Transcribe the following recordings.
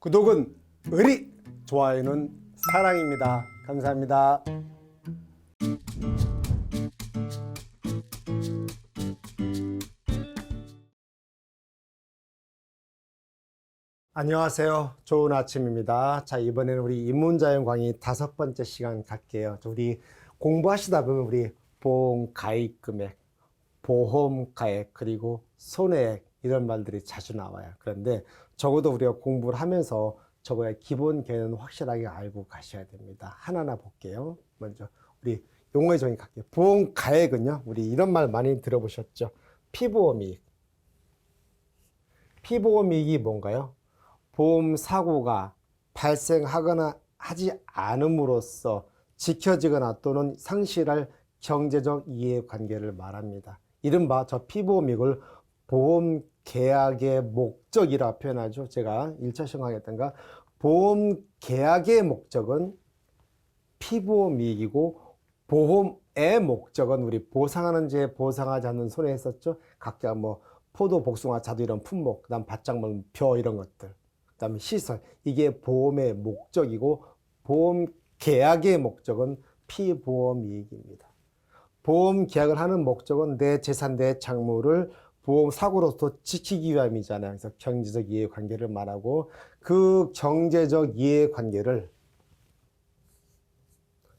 구독은 의리, 좋아요는 사랑입니다. 감사합니다. 안녕하세요. 좋은 아침입니다. 자, 이번에는 우리 인문자연 강의 5번째 시간 갈게요. 우리 공부하시다 보면 우리 보험 가입 금액, 보험 가액, 그리고 손해액 이런 말들이 자주 나와요. 그런데 적어도 우리가 공부를 하면서 저거의 기본 개념은 확실하게 알고 가셔야 됩니다. 하나하나 볼게요. 먼저 우리 용어의 정의 갈게요. 보험 가액은요, 우리 이런 말 많이 들어보셨죠? 피보험이익. 피보험이익이 뭔가요? 보험 사고가 발생하거나 하지 않음으로써 지켜지거나 또는 상실할 경제적 이해관계를 말합니다. 이른바 저 피보험이익을 보험 계약의 목적이라 표현하죠. 제가 1차 시험하겠던가 보험 계약의 목적은 피보험이익이고 보험의 목적은 우리 보상하는 죄, 보상하지 않는 손해 했었죠. 각자 뭐 포도, 복숭아, 자두 이런 품목, 그다음 밭작물, 벼 이런 것들, 그다음에 시설, 이게 보험의 목적이고 보험 계약의 목적은 피보험이익입니다. 보험 계약을 하는 목적은 내 재산, 내 작물을 보험 사고로부터 지키기 위함이잖아요. 그래서 경제적 이해관계를 말하고 그 경제적 이해관계를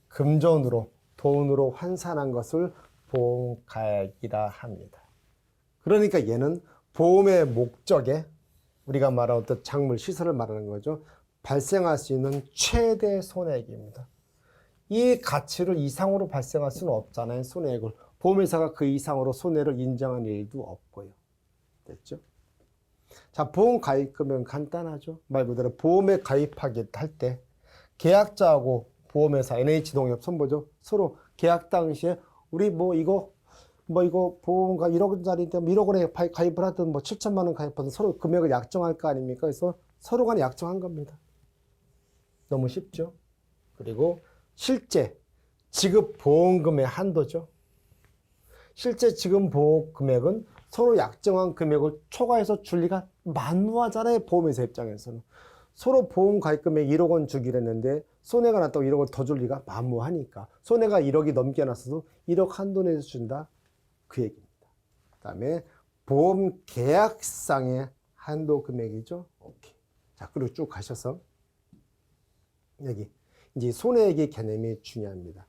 금전으로, 돈으로 환산한 것을 보험가액이라 합니다. 그러니까 얘는 보험의 목적에 우리가 말하는 어떤 작물, 시설을 말하는 거죠. 발생할 수 있는 최대 손해액입니다. 이 가치를 이상으로 발생할 수는 없잖아요. 손해액을. 보험회사가 그 이상으로 손해를 인정한 일도 없고요. 됐죠? 자, 보험 가입금은 간단하죠. 말 그대로 보험에 가입하게 할 때 계약자하고 보험회사, NH농협, 선보죠. 서로 계약 당시에 우리 이거 보험가 1억 원짜리인데 1억 원에 가입을 하든 7천만 원 가입하든 서로 금액을 약정할 거 아닙니까? 그래서 서로 간에 약정한 겁니다. 너무 쉽죠? 그리고 실제 지급 보험금의 한도죠. 실제 지급 보험 금액은 서로 약정한 금액을 초과해서 줄 리가 만무하잖아요. 보험회사 입장에서는. 서로 보험 가입 금액 1억 원 주기로 했는데 손해가 났다고 1억 원 더 줄 리가 만무하니까. 손해가 1억이 넘게 났어도 1억 한도 내에서 준다. 그 얘기입니다. 그 다음에 보험 계약상의 한도 금액이죠. 오케이. 자, 그리고 쭉 가셔서 여기 이제 손해액의 개념이 중요합니다.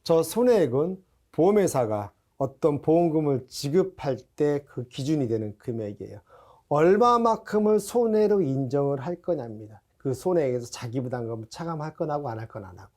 저 손해액은 보험회사가 어떤 보험금을 지급할 때 그 기준이 되는 금액이에요. 얼마만큼을 손해로 인정을 할 거냐입니다. 그 손해액에서 자기 부담금을 차감할 건 하고 안 할 건 안 하고.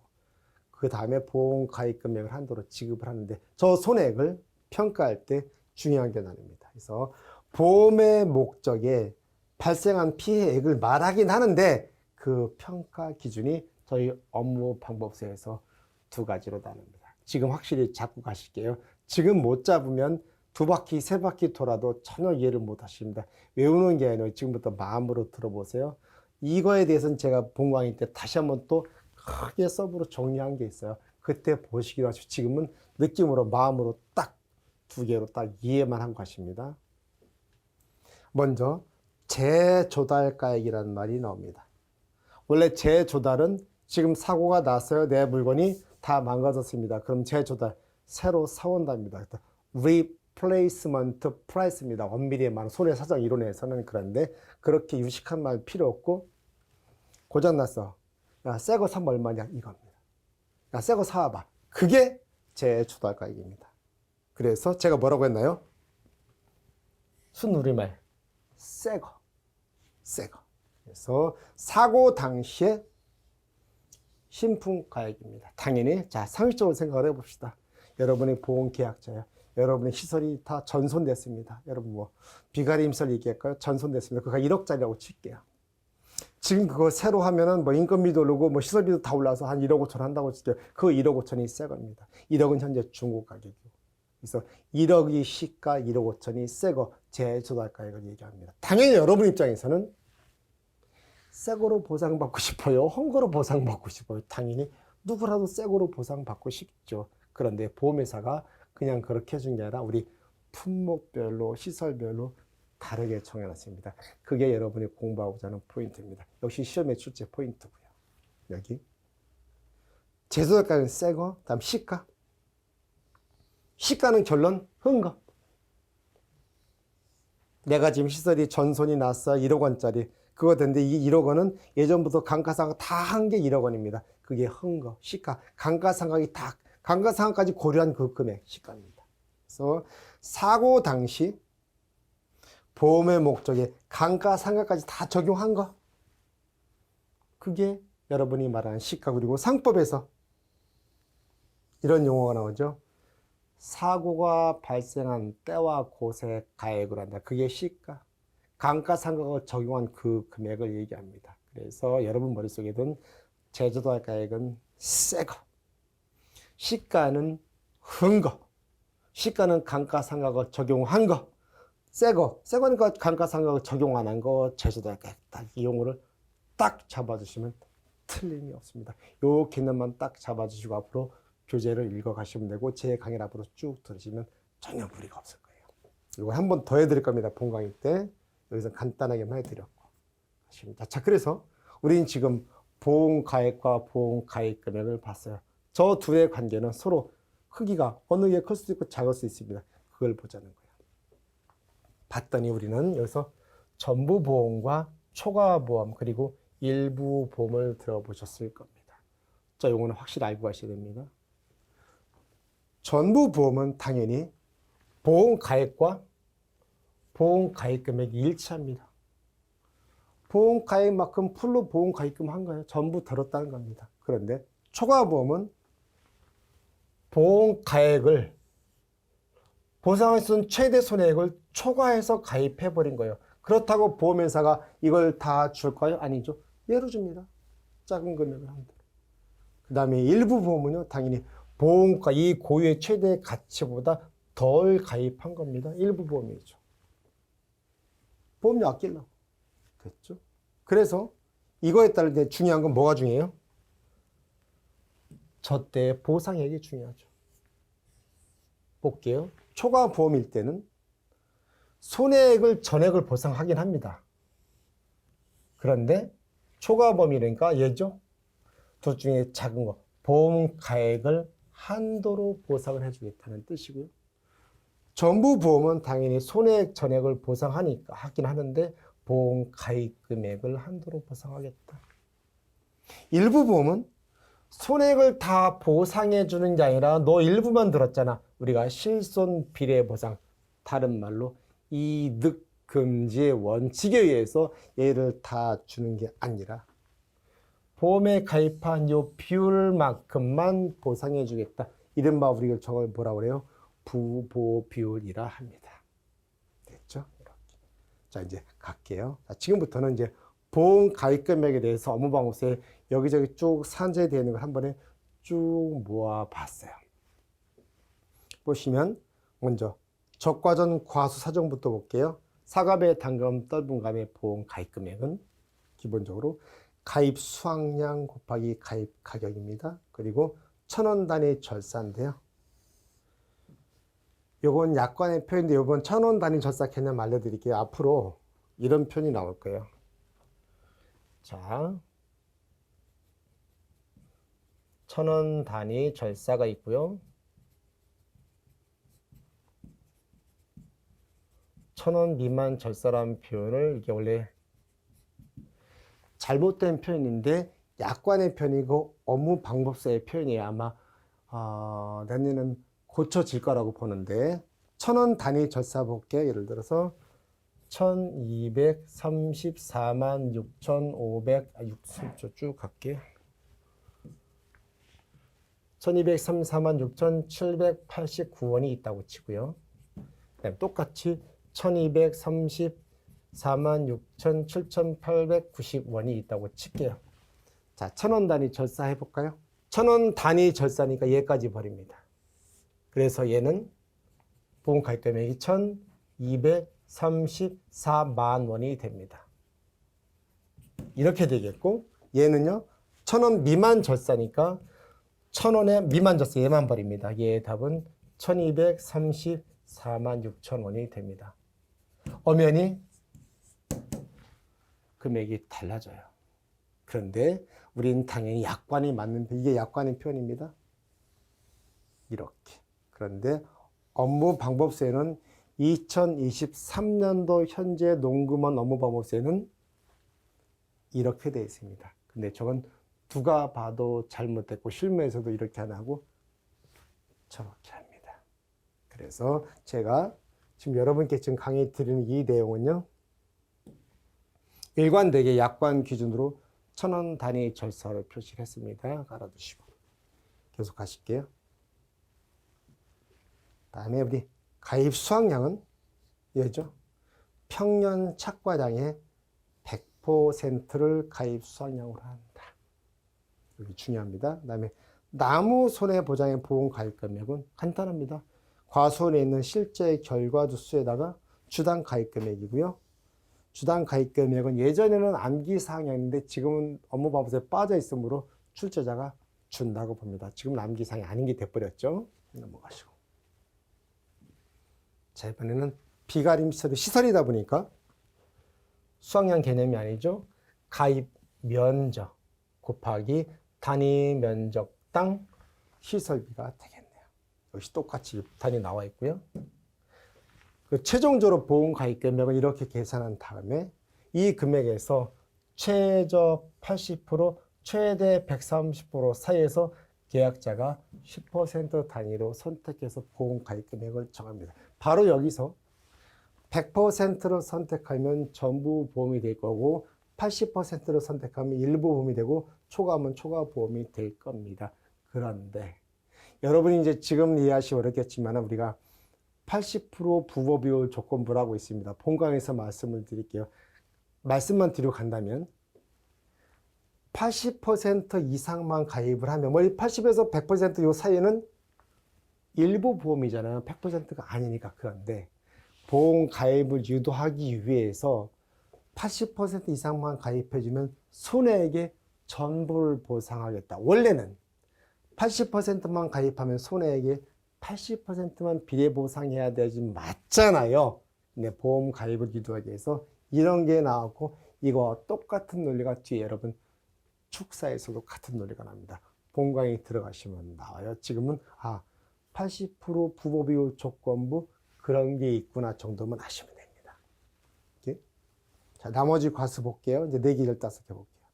그 다음에 보험 가입 금액을 한도로 지급을 하는데 저 손해액을 평가할 때 중요한 게 나옵니다. 그래서 보험의 목적에 발생한 피해액을 말하긴 하는데 그 평가 기준이 저희 업무 방법서에서 2가지로 나눕니다. 지금 확실히 잡고 가실게요. 지금 못 잡으면 2바퀴, 3바퀴 돌아도 전혀 이해를 못 하십니다. 외우는 게 아니라 지금부터 마음으로 들어보세요. 이거에 대해서는 제가 본강의 때 다시 한번 또 크게 서브로 정리한 게 있어요. 그때 보시기로 하시고 지금은 느낌으로, 마음으로 딱 2개로 딱 이해만 하고 가십니다. 먼저 재조달가액이라는 말이 나옵니다. 원래 재조달은 지금 사고가 났어요. 내 물건이 다 망가졌습니다. 그럼 재조달, 새로 사온답니다. replacement price입니다. 엄밀히 말하면 손해사정 이론에서는. 그런데 그렇게 유식한 말 필요 없고 고장났어. 야, 새 거 사면 얼마냐? 이겁니다. 야, 새 거 사와봐. 그게 재조달가액입니다. 그래서 제가 뭐라고 했나요? 순우리말 새 거. 그래서 사고 당시에 신품가액입니다. 당연히 자, 상식적으로 생각을 해봅시다. 여러분의 보험 계약자예요. 여러분의 시설이 다 전손됐습니다. 여러분 비가림설 얘기할까요? 전손됐습니다. 그거 1억짜리라고 칠게요. 지금 그거 새로 하면은 인건비도 오르고 시설비도 다 올라서 한 1억 5천 한다고 칠게요. 그 1억 5천이 새 겁니다. 1억은 현재 중고 가격이고. 그래서 1억이 시가, 1억 5천이 새 거, 재조달가액을 얘기합니다. 당연히 여러분 입장에서는 새 거로 보상받고 싶어요? 헌 거로 보상받고 싶어요? 당연히 누구라도 새 거로 보상받고 싶죠. 그런데 보험회사가 그냥 그렇게 해준 게 아니라 우리 품목별로, 시설별로 다르게 정해놨습니다. 그게 여러분이 공부하고자 하는 포인트입니다. 역시 시험의 출제 포인트고요. 여기 제조자 가격은 새거, 다음 시가. 시가는 결론 흥거. 내가 지금 시설이 전손이 났어 1억 원짜리 그거 됐는데 이 1억 원은 예전부터 감가상각 다 한 게 1억 원입니다. 그게 흥거, 시가. 감가상각이 다 감가상각까지 고려한 그 금액 시가입니다. 그래서 사고 당시 보험의 목적에 감가상각까지 다 적용한 거. 그게 여러분이 말하는 시가. 그리고 상법에서 이런 용어가 나오죠. 사고가 발생한 때와 곳에 가액을 한다. 그게 시가. 감가상각을 적용한 그 금액을 얘기합니다. 그래서 여러분 머릿속에 든 제조자 가액은 새거, 시가는 흥거, 시가는 감가상각을 적용한 거, 새거, 새거니까 감가상각을 적용 안 한 거, 제조자 가액. 딱 이 용어를 딱 잡아주시면 틀림이 없습니다. 요 개념만 딱 잡아주시고 앞으로 교재를 읽어가시면 되고 제 강의를 앞으로 쭉 들으시면 전혀 무리가 없을 거예요. 이거 한 번 더 해드릴 겁니다. 본 강의 때. 여기서 간단하게만 해드렸고. 자, 그래서 우리는 지금 보험가액과 보험가액 금액을 봤어요. 저 둘의 관계는 서로 크기가 어느 게 클 수도 있고 작을 수 있습니다. 그걸 보자는 거예요. 봤더니 우리는 여기서 전부 보험과 초과 보험 그리고 일부 보험을 들어보셨을 겁니다. 자, 요거는 확실히 알고 가셔야 됩니다. 전부 보험은 당연히 보험 가액과 보험 가입 금액이 일치합니다. 보험 가입만큼 풀로 보험 가입금 한 거예요. 전부 들었다는 겁니다. 그런데 초과 보험은 보험 가액을 보상할 수 있는 최대 손해액을 초과해서 가입해 버린 거예요. 그렇다고 보험회사가 이걸 다 줄까요? 아니죠. 예로 줍니다. 작은 금액을 한다. 그 다음에 일부 보험은요, 당연히 보험가 이 고유의 최대 가치보다 덜 가입한 겁니다. 일부 보험이죠. 보험료 아끼려고. 됐죠? 그래서 이거에 따라 중요한 건 뭐가 중요해요? 저때 보상액이 중요하죠. 볼게요. 초과 보험일 때는 손해액을 전액을 보상하긴 합니다. 그런데 초과 보험이니까 얘죠. 둘 중에 작은 거. 보험 가액을 한도로 보상을 해주겠다는 뜻이고요. 전부 보험은 당연히 손해액 전액을 보상하니까 하긴 하는데 보험 가입 금액을 한도로 보상하겠다. 일부 보험은 손해액을 다 보상해 주는 게 아니라 너 일부만 들었잖아. 우리가 실손 비례 보상, 다른 말로 이득 금지의 원칙에 의해서 얘를 다 주는 게 아니라 보험에 가입한 요 비율만큼만 보상해 주겠다. 이른바 우리가 저걸 뭐라고 그래요? 부보 비율이라 합니다. 됐죠? 이렇게. 자, 이제 갈게요. 자, 지금부터는 이제 보험 가입 금액에 대해서 업무방법서에 여기저기 쭉 산재되어 있는 걸 한 번에 쭉 모아봤어요. 보시면 먼저 적과전 과수 사정부터 볼게요. 사갑의 단감 떫은감의 보험 가입 금액은 기본적으로 가입 수확량 곱하기 가입 가격입니다. 그리고 1,000원 단위 절사인데요. 요건 약관의 표현인데 요번 1,000원 단위 절사 개념 알려드릴게요. 앞으로 이런 표현이 나올 거예요. 자, 1,000원 단위 절사가 있고요. 1,000원 미만 절사라는 표현을 이게 원래 잘못된 표현인데 약관의 표현이고 업무 방법서의 표현이에요. 아마 내년에는 고쳐질 거라고 보는데 1,000원 단위 절사 볼게요. 예를 들어서 1,234만 6,500 쭉 갈게요. 1,234만 6,789원이 있다고 치고요. 똑같이 1,234만 6,7,890원이 있다고 칠게요. 자, 1,000원 단위 절사 해볼까요? 1,000원 단위 절사니까 얘까지 버립니다. 그래서 얘는 보험 가입 금액이 1,234만 원이 됩니다. 이렇게 되겠고 얘는요. 1,000원 미만 절사니까 1,000원의 미만 절사 얘만 버립니다. 얘의 답은 1,234만 6천 원이 됩니다. 엄연히 금액이 달라져요. 그런데 우리는 당연히 약관이 맞는, 이게 약관의 표현입니다. 이렇게. 그런데 업무 방법서에는 2023년도 현재 농금원 업무 방법서에는 이렇게 되어 있습니다. 근데 저건 누가 봐도 잘못됐고 실무에서도 이렇게 안 하고 저렇게 합니다. 그래서 제가 지금 여러분께 지금 강의 드리는 이 내용은요, 일관되게 약관 기준으로 1,000원 단위 절차를 표시했습니다. 알아두시고 계속 가실게요. 다음에 우리 가입 수확량은 얘죠. 평년 착과량의 100%를 가입 수확량으로 한다. 여기 중요합니다. 그다음에 나무 손해보장의 보험 가입 금액은 간단합니다. 과수원에 있는 실제 결과주 수에다가 주당 가입 금액이고요. 주당 가입 금액은 예전에는 암기 사항이었는데 지금은 업무방법에 빠져 있으므로 출제자가 준다고 봅니다. 지금은 암기 사항이 아닌 게 돼버렸죠. 넘어가시고. 자, 이번에는 비가림 시설이다 보니까 수확량 개념이 아니죠. 가입 면적 곱하기 단위 면적당 시설비가 되겠네요. 역시 똑같이 단위 나와 있고요. 최종적으로 보험 가입 금액은 이렇게 계산한 다음에 이 금액에서 최저 80%, 최대 130% 사이에서 계약자가 10% 단위로 선택해서 보험 가입 금액을 정합니다. 바로 여기서 100%를 선택하면 전부 보험이 될 거고 80%를 선택하면 일부 보험이 되고 초과하면 초과 보험이 될 겁니다. 그런데 여러분이 이제 지금 이해하시기 어렵겠지만 우리가 80% 부보 비율 조건부라고 있습니다. 본강에서 말씀을 드릴게요. 말씀만 드리고 간다면 80% 이상만 가입을 하면 80에서 100% 이 사이에는 일부 보험이잖아요. 100%가 아니니까. 그런데 보험 가입을 유도하기 위해서 80% 이상만 가입해주면 손해액의 전부를 보상하겠다. 원래는 80%만 가입하면 손해액의 80%만 비례 보상해야 되지 맞잖아요. 근데 보험 가입을 유도하기 위해서 이런 게 나왔고 이거 똑같은 논리가 뒤에 여러분 축사에서도 같은 논리가 납니다. 본강에 들어가시면 나와요. 지금은 80% 부보 비율 조건부 그런 게 있구나 정도만 아시면 됩니다. 이렇게. 자, 나머지 과수 볼게요. 이제 4개, 15개 볼게요.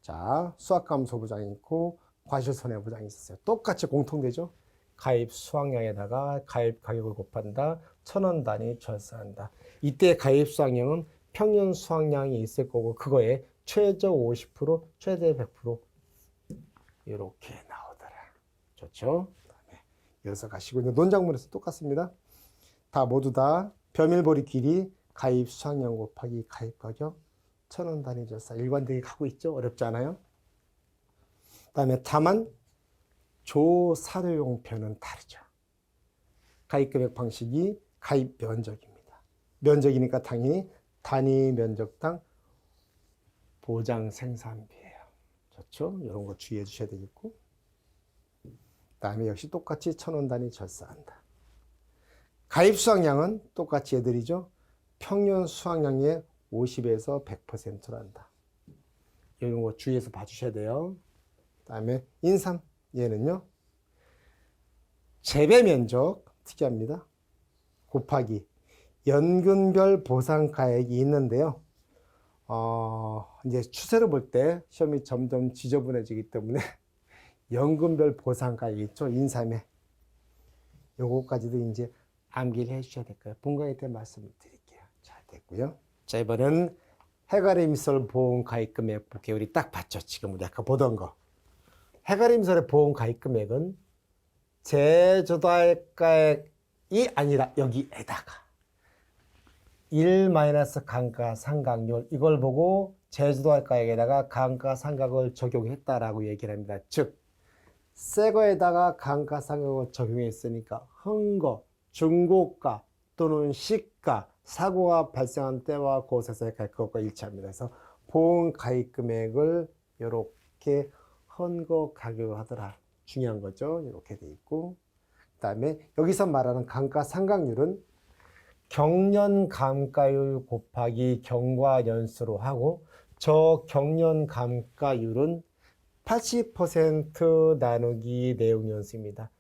자, 수확감소 보장이 있고 과실손해보장이 있었어요. 똑같이 공통되죠? 가입 수확량에다가 가입 가격을 곱한다. 1,000원 단위 절사한다. 이때 가입 수확량은 평년 수확량이 있을 거고 그거에 최저 50%, 최대 100% 이렇게 나오더라. 좋죠? 그다음에 이어서 가시고 논작물에서 똑같습니다. 다 모두 다 벼밀보리 길이 가입 수확량 곱하기 가입 가격 1,000원 단위 절사 일관되게 가고 있죠? 어렵지 않아요? 그다음에 다만 조사료용표는 다르죠. 가입금액 방식이 가입 면적입니다. 면적이니까 당연히 단위 면적당 보장 생산비예요. 좋죠? 이런 거 주의해 주셔야 되겠고. 그다음에 역시 똑같이 1,000원 단위 절사한다. 가입 수확량은 똑같이 애들이죠. 평년 수확량의 50에서 100%로 한다. 이런 거 주의해서 봐주셔야 돼요. 그다음에 인삼 얘는요. 재배 면적 특이합니다. 곱하기 연근별 보상가액이 있는데요. 이제 추세를 볼 때 시험이 점점 지저분해지기 때문에 연근별 보상가액이 있죠. 인삼에. 요거까지도 이제 암기를 해 주셔야 될 거예요. 본강의 때 말씀을 드릴게요. 자, 됐고요. 자, 이번엔 해가림설 보험 가입 금액 볼게요. 우리 딱 봤죠. 지금 우리 아까 보던 거. 해가림설의 보험 가입 금액은 제조달가액이 아니라 여기에다가 1-감가상각률 이걸 보고 제조달가액에다가 감가상각을 적용했다라고 얘기를 합니다. 즉 새 거에다가 감가상각을 적용했으니까 흥거, 중고가 또는 시가, 사고가 발생한 때와 곳에서의 그것과 일치합니다. 그래서 보험 가입 금액을 이렇게 헌거 가격을 하더라. 중요한 거죠. 이렇게 돼 있고. 그 다음에 여기서 말하는 감가상각률은 경년 감가율 곱하기 경과연수로 하고 저 경년 감가율은 80% 나누기 내용연수입니다.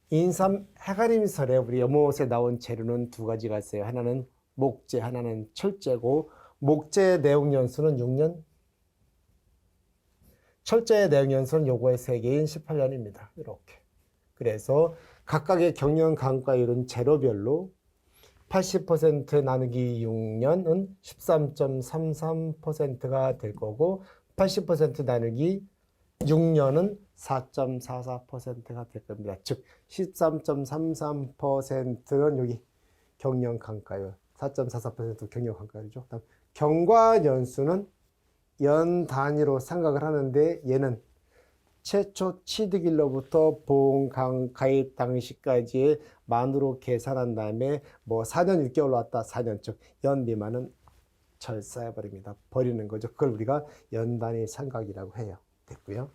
인삼 해가림설에 우리 연못에 나온 재료는 두 가지가 있어요. 하나는 목재, 하나는 철재고 목재 내용연수는 6년, 철제 내용연수는 요거의 3개인 18년입니다. 이렇게. 그래서 각각의 경영 감가율은 재료별로 80% 나누기 6년은 13.33%가 될 거고 80% 나누기 6년은 4.44%가 될 겁니다. 즉 13.33%는 여기 경영 감가율, 4.44% 경영 감가율이죠. 다음 경과연수는 연 단위로 생각을 하는데 얘는 최초 취득일로부터 보험 가입 당시까지의 만으로 계산한 다음에 뭐 4년 6개월 왔다 4년 즉 연 미만은 절사해 버립니다. 버리는 거죠. 그걸 우리가 연 단위 삼각이라고 해요. 됐고요.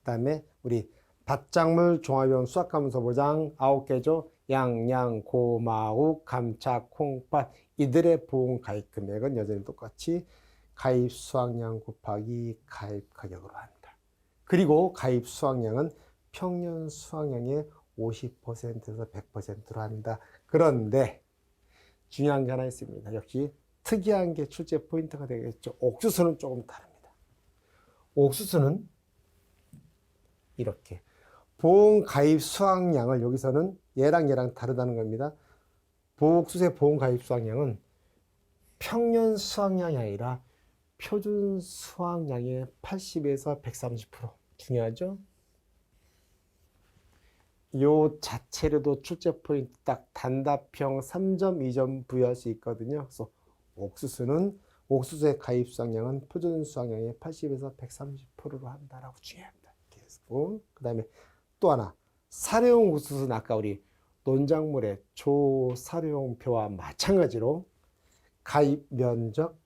그다음에 우리 밭작물 종합형 수확감소 보장 9개죠. 양양, 고마욱, 감차, 콩팥 이들의 보험 가입 금액은 여전히 똑같이 가입 수확량 곱하기 가입 가격으로 한다. 그리고 가입 수확량은 평년 수확량의 50%에서 100%로 한다. 그런데 중요한 게 하나 있습니다. 역시 특이한 게 출제 포인트가 되겠죠. 옥수수는 조금 다릅니다. 옥수수는 이렇게 보험 가입 수확량을 여기서는 얘랑 다르다는 겁니다. 옥수수의 보험 가입 수확량은 평년 수확량이 아니라 표준 수확량의 80에서 130% 중요하죠? 요 자체로도 출제 포인트 딱 단답형 3.2점 부여할 수 있거든요. 그래서 옥수수의 가입 수확량은 표준 수확량의 80에서 130%로 한다라고 중요합니다. 계속. 그다음에 또 하나 사료용 옥수수는 아까 우리 논작물의 조사료용표와 마찬가지로 가입 면적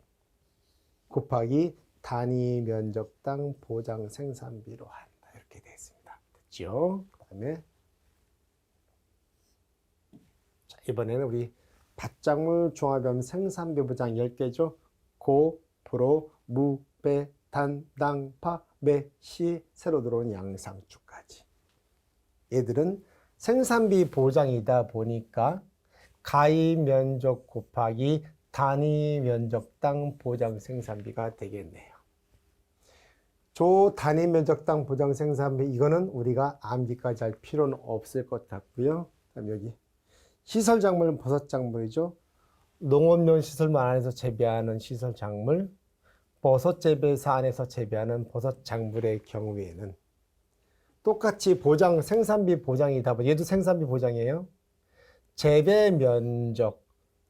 곱하기 단위 면적당 보장 생산비로 한다. 이렇게 되어 있습니다. 됐죠? 그 다음에 이번에는 우리 밭작물 종합염 생산비 보장 10개죠. 고, 프로, 무, 배, 단, 당, 파, 매, 시, 새로 들어온 양상추까지. 얘들은 생산비 보장이다 보니까 가입 면적 곱하기 단위 면적당 보장 생산비가 되겠네요. 조 단위 면적당 보장 생산비 이거는 우리가 암기까지 할 필요는 없을 것 같고요. 그다음 여기 시설 작물은 버섯 작물이죠. 농업용 시설만 안에서 재배하는 시설 작물, 버섯 재배사 안에서 재배하는 버섯 작물의 경우에는 똑같이 보장 생산비 보장이다 보니 얘도 생산비 보장이에요. 재배 면적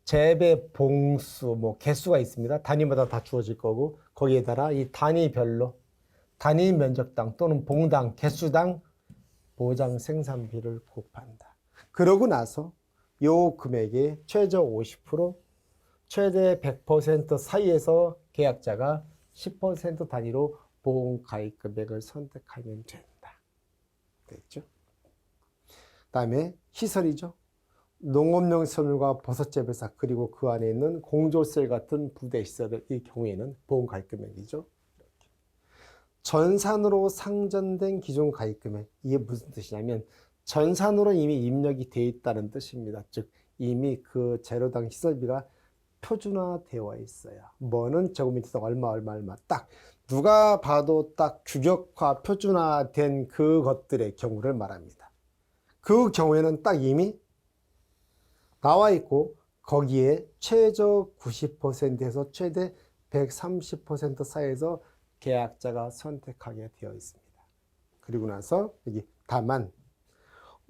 재배 봉수, 뭐 개수가 있습니다. 단위마다 다 주어질 거고 거기에 따라 이 단위별로 단위 면적당 또는 봉당, 개수당 보장 생산비를 곱한다. 그러고 나서 요 금액의 최저 50%, 최대 100% 사이에서 계약자가 10% 단위로 보험 가입 금액을 선택하면 된다. 됐죠? 그다음에 시설이죠. 농업용 시설과 버섯 재배사 그리고 그 안에 있는 공조셀 같은 부대 시설의 경우에는 보험 가입 금액이죠. 이렇게. 전산으로 상전된 기존 가입 금액 이게 무슨 뜻이냐면 전산으로 이미 입력이 되어 있다는 뜻입니다. 즉 이미 그 재료당 시설비가 표준화되어 있어요. 뭐는 제곱미터 얼마 딱 누가 봐도 딱 규격화 표준화된 그것들의 경우를 말합니다. 그 경우에는 딱 이미 나와 있고 거기에 최저 90%에서 최대 130% 사이에서 계약자가 선택하게 되어 있습니다. 그리고 나서 여기 다만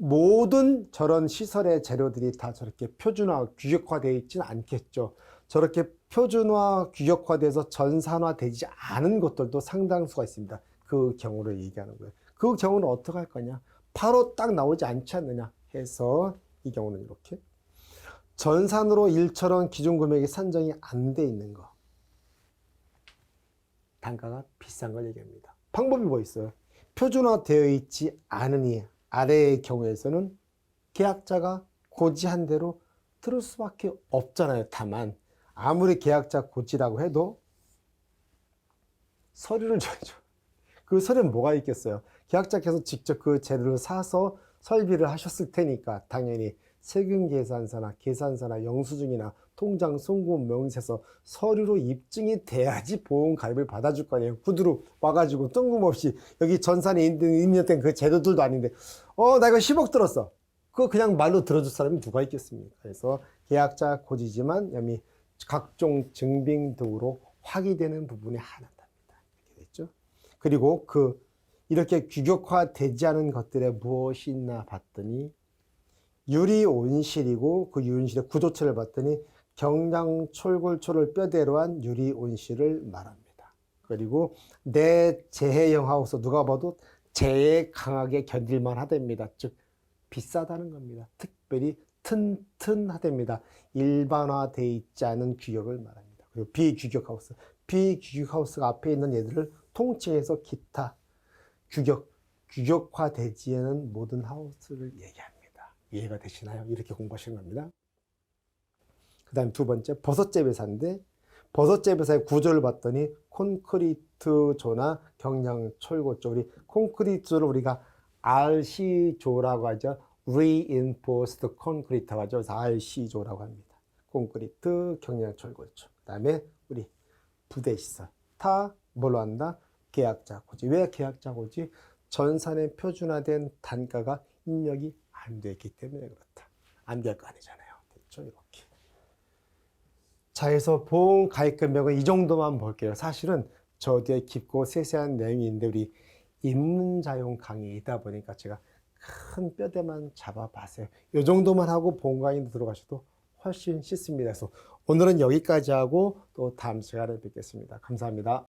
모든 저런 시설의 재료들이 다 저렇게 표준화, 규격화되어 있지는 않겠죠. 저렇게 표준화, 규격화돼서 전산화되지 않은 것들도 상당수가 있습니다. 그 경우를 얘기하는 거예요. 그 경우는 어떻게 할 거냐? 바로 딱 나오지 않지 않느냐 해서 이 경우는 이렇게 전산으로 일처럼 기준 금액이 산정이 안 돼 있는 거. 단가가 비싼 걸 얘기합니다. 방법이 뭐 있어요? 표준화되어 있지 않으니 아래의 경우에서는 계약자가 고지한 대로 들을 수밖에 없잖아요. 다만 아무리 계약자 고지라고 해도 서류를 줘야죠. 그 서류는 뭐가 있겠어요? 계약자께서 직접 그 재료를 사서 설비를 하셨을 테니까 당연히 세금 계산서나 계산서나 영수증이나 통장 송금 명세서 서류로 입증이 돼야지 보험 가입을 받아줄 거 아니에요. 구두로 와가지고 뜬금없이 여기 전산에 입력된 그 제도들도 아닌데 나 이거 10억 들었어. 그거 그냥 말로 들어줄 사람이 누가 있겠습니까? 그래서 계약자 고지지만 여기 각종 증빙 등으로 확인되는 부분이 하나답니다. 이렇게 됐죠? 그리고 이렇게 규격화되지 않은 것들에 무엇이 있나 봤더니 유리 온실이고 그 유리 온실의 구조체를 봤더니 경량철골초를 뼈대로 한 유리 온실을 말합니다. 그리고 내 재해형 하우스 누가 봐도 재해 강하게 견딜만 하답니다. 즉 비싸다는 겁니다. 특별히 튼튼하답니다. 일반화되어 있지 않은 규격을 말합니다. 그리고 비규격 하우스. 비규격 하우스가 앞에 있는 얘들을 통칭해서 기타 규격화되지 않은 모든 하우스를 얘기합니다. 이해가 되시나요? 이렇게 공부하시는 겁니다. 그 다음 두 번째, 버섯재 배사인데 버섯재 배사의 구조를 봤더니 콘크리트조나 경량철골조, 우리 콘크리트조를 우리가 RC조라고 하죠. Reinforced Concrete라고 하죠. 그래서 RC조라고 합니다. 콘크리트, 경량철골조. 그 다음에 우리 부대시설. 다 뭘로 한다? 계약자 고지. 왜 계약자 고지? 전산에 표준화된 단가가 입력이 안 됐기 때문에 그렇다. 안 될 거 아니잖아요. 됐죠? 이렇게. 자, 그래서 보험 가입 금액은 이 정도만 볼게요. 사실은 저 뒤에 깊고 세세한 내용이 있는데 우리 입문자용 강의이다 보니까 제가 큰 뼈대만 잡아봤어요. 이 정도만 하고 보험 강의로 들어가셔도 훨씬 쉽습니다. 그래서 오늘은 여기까지 하고 또 다음 시간에 뵙겠습니다. 감사합니다.